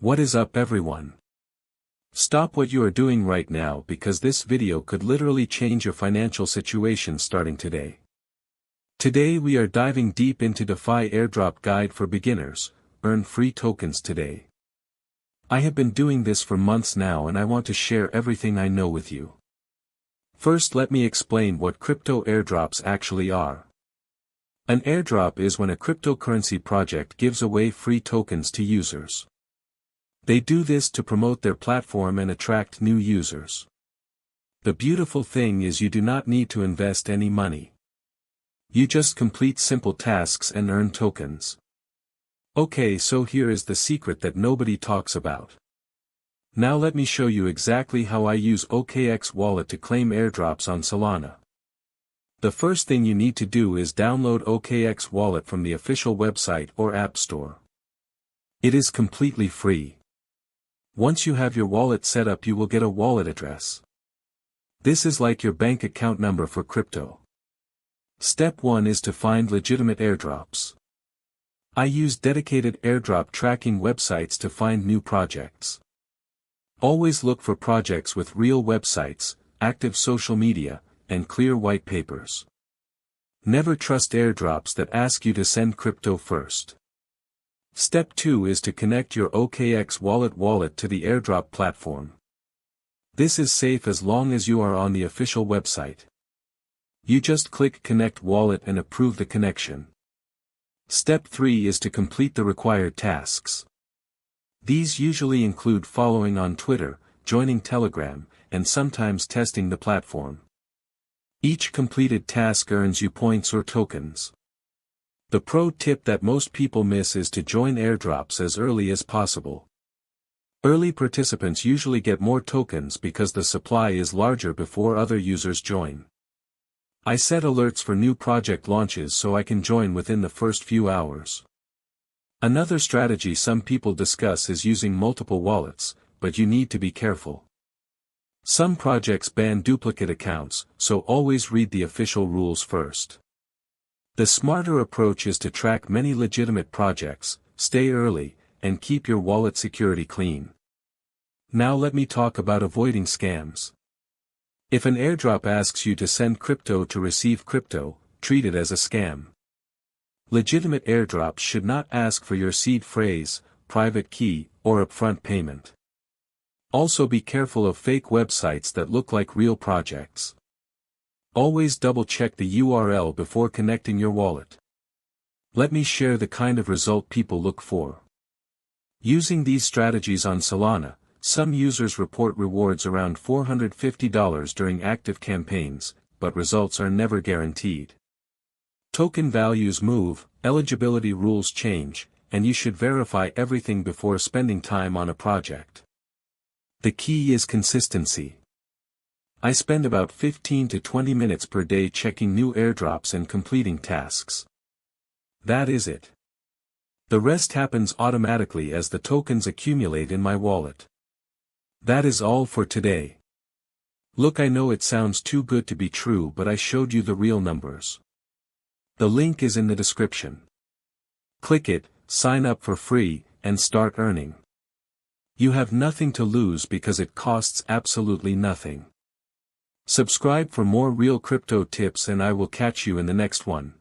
What is up everyone? Stop what you are doing right now because this video could literally change your financial situation starting today. Today we are diving deep into DeFi Airdrop Guide for Beginners. Earn free tokens today. I have been doing this for months now and I want to share everything I know with you. First, let me explain what crypto airdrops actually are. An airdrop is when a cryptocurrency project gives away free tokens to users. They do this to promote their platform and attract new users. The beautiful thing is you do not need to invest any money. You just complete simple tasks and earn tokens. Okay, so here is the secret that nobody talks about. Now let me show you exactly how I use OKX wallet to claim airdrops on Solana. The first thing you need to do is download OKX wallet from the official website or app store. It is completely free. Once you have your wallet set up, you will get a wallet address. This is like your bank account number for crypto. Step 1 is to find legitimate airdrops. I use dedicated airdrop tracking websites to find new projects. Always look for projects with real websites, active social media, and clear white papers. Never trust airdrops that ask you to send crypto first. Step 2 is to connect your OKX wallet to the airdrop platform. This is safe as long as you are on the official website. You just click Connect Wallet and approve the connection. Step 3 is to complete the required tasks. These usually include following on Twitter, joining Telegram, and sometimes testing the platform. Each completed task earns you points or tokens. The pro tip that most people miss is to join airdrops as early as possible. Early participants usually get more tokens because the supply is larger before other users join. I set alerts for new project launches so I can join within the first few hours. Another strategy some people discuss is using multiple wallets, but you need to be careful. Some projects ban duplicate accounts, so always read the official rules first. The smarter approach is to track many legitimate projects, stay early, and keep your wallet security clean. Now let me talk about avoiding scams. If an airdrop asks you to send crypto to receive crypto, treat it as a scam. Legitimate airdrops should not ask for your seed phrase, private key, or upfront payment. Also be careful of fake websites that look like real projects. Always double-check the URL before connecting your wallet. Let me share the kind of result people look for. Using these strategies on Solana, some users report rewards around $450 during active campaigns, but results are never guaranteed. Token values move, eligibility rules change, and you should verify everything before spending time on a project. The key is consistency. I spend about 15 to 20 minutes per day checking new airdrops and completing tasks. That is it. The rest happens automatically as the tokens accumulate in my wallet. That is all for today. Look, I know it sounds too good to be true, but I showed you the real numbers. The link is in the description. Click it, sign up for free, and start earning. You have nothing to lose because it costs absolutely nothing. Subscribe for more real crypto tips and I will catch you in the next one.